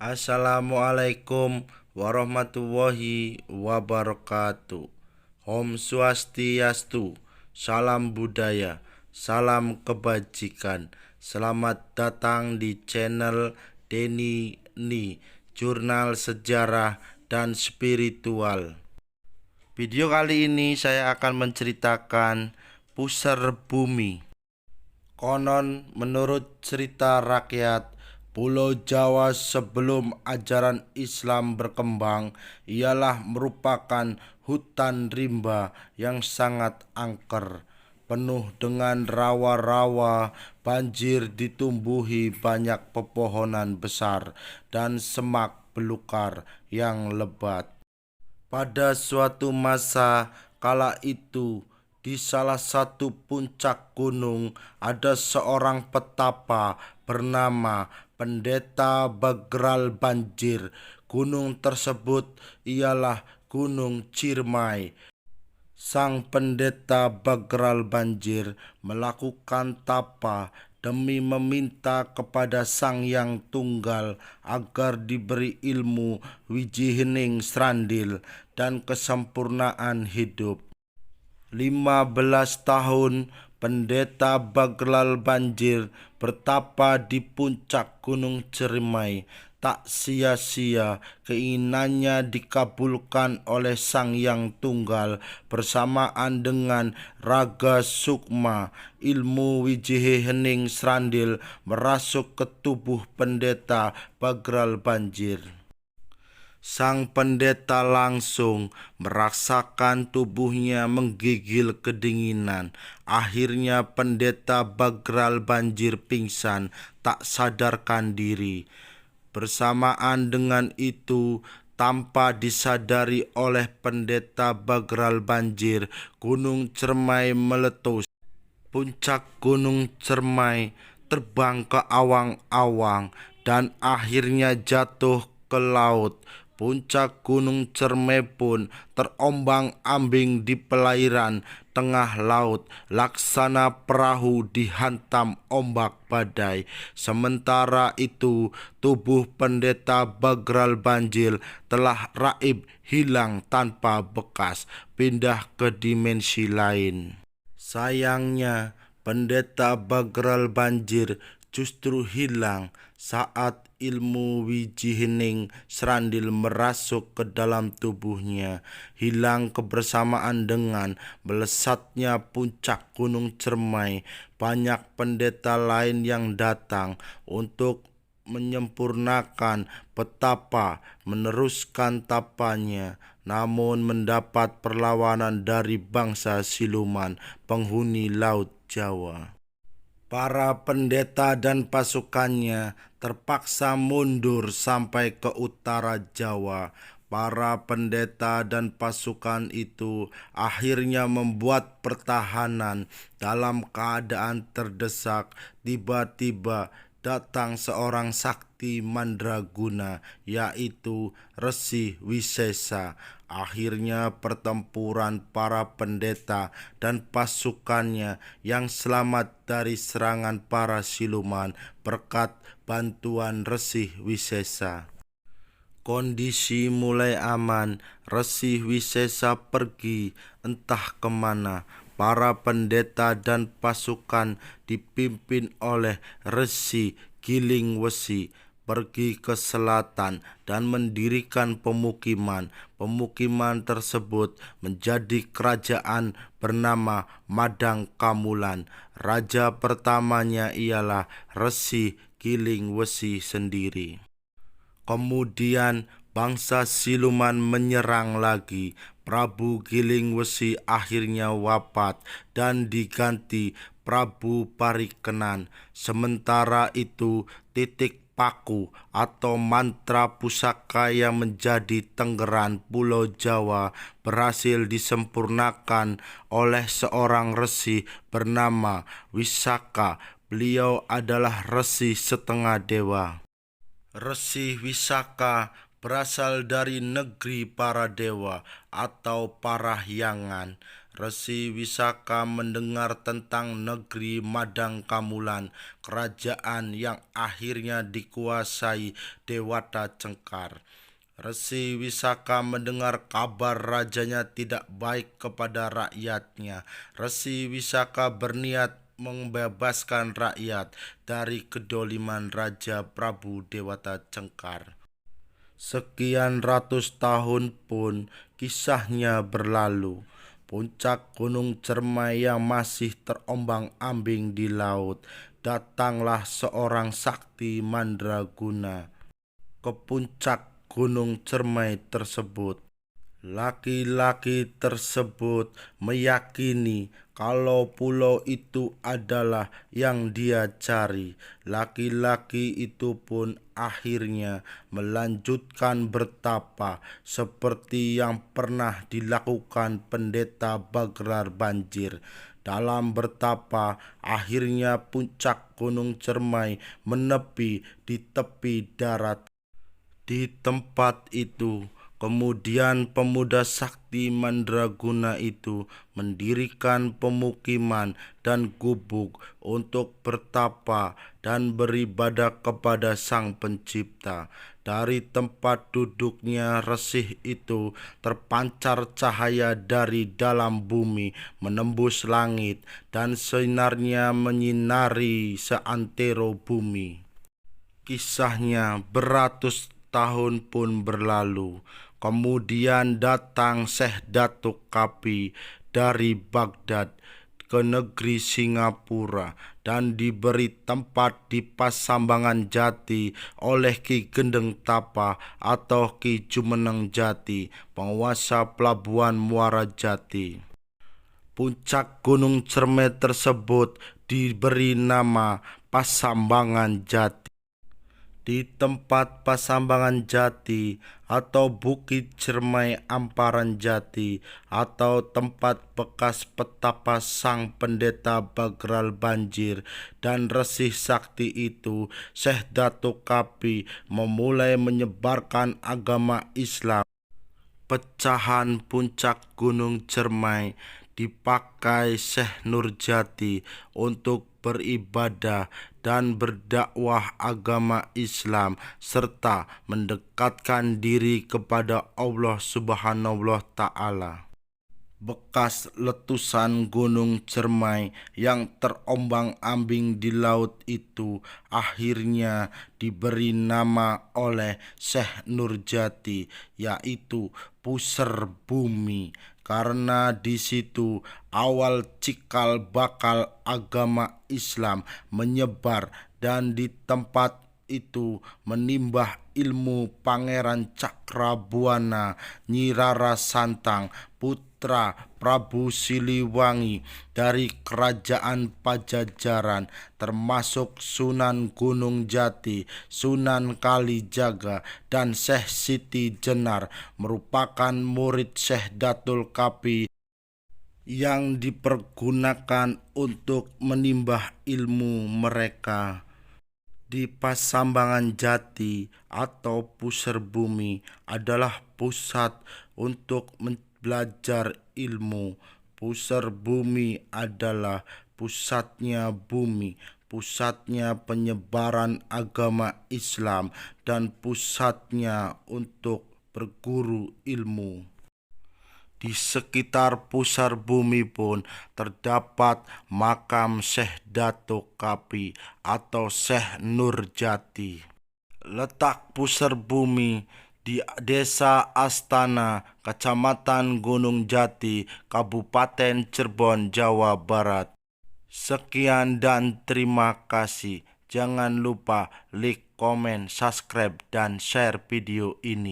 Assalamualaikum warahmatullahi wabarakatuh. Om Swastiastu, salam budaya, salam kebajikan. Selamat datang di channel Denny Ni, jurnal sejarah dan spiritual. Video kali ini saya akan menceritakan Pusar Bumi. Konon menurut cerita rakyat, Pulau Jawa sebelum ajaran Islam berkembang ialah merupakan hutan rimba yang sangat angker, penuh dengan rawa-rawa. Banjir ditumbuhi banyak pepohonan besar dan semak belukar yang lebat. Pada suatu masa kala itu, di salah satu puncak gunung ada seorang petapa bernama Pendeta Bagral Banjir. Gunung tersebut ialah Gunung Ciremai. Sang pendeta Bagral Banjir melakukan tapa demi meminta kepada Sang Yang Tunggal agar diberi ilmu wijihening srandil dan kesempurnaan hidup. 15 tahun Pendeta Bagral Banjir bertapa di puncak Gunung Ciremai. Tak sia-sia keinginannya dikabulkan oleh Sang Yang Tunggal. Bersamaan dengan raga sukma, ilmu wijihening srandil merasuk ke tubuh Pendeta Bagral Banjir. Sang pendeta langsung merasakan tubuhnya menggigil kedinginan. Akhirnya Pendeta Bagral Banjir pingsan, tak sadarkan diri. Bersamaan dengan itu, tanpa disadari oleh Pendeta Bagral Banjir, Gunung Ciremai meletus. Puncak Gunung Ciremai terbang ke awang-awang dan akhirnya jatuh ke laut. Puncak Gunung Ciremai pun terombang-ambing di perairan tengah laut, laksana perahu dihantam ombak badai. Sementara itu, tubuh Pendeta Bagral Banjir telah raib, hilang tanpa bekas, pindah ke dimensi lain. Sayangnya, Pendeta Bagral Banjir justru hilang saat ilmu wijihening srandil merasuk ke dalam tubuhnya. Hilang kebersamaan dengan melesatnya puncak Gunung Ciremai. Banyak pendeta lain yang datang untuk menyempurnakan petapa, meneruskan tapanya, namun mendapat perlawanan dari bangsa siluman, penghuni Laut Jawa. Para pendeta dan pasukannya terpaksa mundur sampai ke utara Jawa. Para pendeta dan pasukan itu akhirnya membuat pertahanan. Dalam keadaan terdesak, tiba-tiba datang seorang sakti mandraguna, yaitu Resi Wisesa. Akhirnya pertempuran para pendeta dan pasukannya yang selamat dari serangan para siluman berkat bantuan Resi Wisesa. Kondisi mulai aman. Resi Wisesa pergi entah kemana. Para pendeta dan pasukan dipimpin oleh Resi Giling Wesi pergi ke selatan dan mendirikan pemukiman. Pemukiman tersebut menjadi kerajaan bernama Madang Kamulan. Raja pertamanya ialah Resi Giling Wesi sendiri. Kemudian bangsa siluman menyerang lagi. Prabu Giling Wesi akhirnya wafat dan diganti Prabu Parikenan. Sementara itu, titik paku atau mantra pusaka yang menjadi tenggeran Pulau Jawa berhasil disempurnakan oleh seorang resi bernama Wisaka. Beliau adalah resi setengah dewa. Resi Wisaka berasal dari negeri para dewa atau parahyangan. Resi Wisaka mendengar tentang negeri Madang Kamulan, kerajaan yang akhirnya dikuasai Dewata Cengkar. Resi Wisaka mendengar kabar rajanya tidak baik kepada rakyatnya. Resi Wisaka berniat membebaskan rakyat dari kedoliman Raja Prabu Dewata Cengkar. Sekian ratus tahun pun kisahnya berlalu. Puncak Gunung Cermai yang masih terombang-ambing di laut, datanglah seorang sakti mandraguna ke puncak Gunung Cermai tersebut. Laki-laki tersebut meyakini kalau pulau itu adalah yang dia cari. Laki-laki itu pun akhirnya melanjutkan bertapa seperti yang pernah dilakukan pendeta Bagrar Banjir. Dalam bertapa, akhirnya puncak Gunung Cermai menepi di tepi darat. Di tempat itu, kemudian pemuda sakti mandraguna itu mendirikan pemukiman dan gubuk untuk bertapa dan beribadah kepada Sang Pencipta. Dari tempat duduknya resih itu terpancar cahaya dari dalam bumi menembus langit, dan sinarnya menyinari seantero bumi. Kisahnya beratus tahun pun berlalu. Kemudian datang Syekh Datuk Kapi dari Baghdad ke negeri Singapura dan diberi tempat di Pasambangan Jati oleh Ki Gendeng Tapa atau Ki Jumeneng Jati, penguasa pelabuhan Muara Jati. Puncak Gunung Cermai tersebut diberi nama Pasambangan Jati. Di tempat Pasambangan Jati atau Bukit Cermai Amparan Jati atau tempat bekas petapa Sang Pendeta Bagral Banjir dan Resih Sakti itu, Syekh Datuk Kapi memulai menyebarkan agama Islam. Pecahan puncak Gunung Cermai dipakai Syekh Nurjati untuk beribadah dan berdakwah agama Islam serta mendekatkan diri kepada Allah Subhanahu wa Ta'ala. Bekas letusan Gunung Cermai yang terombang-ambing di laut itu akhirnya diberi nama oleh Syekh Nurjati, yaitu Pusar Bumi, karena di situ awal cikal bakal agama Islam menyebar, dan di tempat itu menimbah ilmu Pangeran Cakrabuana Nyi Rara Santang, putra Prabu Siliwangi dari kerajaan Pajajaran, termasuk Sunan Gunung Jati, Sunan Kalijaga, dan Syekh Siti Jenar, merupakan murid Syekh Datul Kapi yang dipergunakan untuk menimbah ilmu mereka. Di Pasambangan Jati atau Pusar Bumi adalah pusat untuk belajar ilmu. Pusar Bumi adalah pusatnya bumi, pusatnya penyebaran agama Islam, dan pusatnya untuk berguru ilmu. Di sekitar Pusar Bumi pun terdapat makam Syekh Datuk Kapi atau Syekh Nurjati. Letak Pusar Bumi di Desa Astana, Kecamatan Gunung Jati, Kabupaten Cirebon, Jawa Barat. Sekian dan terima kasih. Jangan lupa like, komen, subscribe, dan share video ini.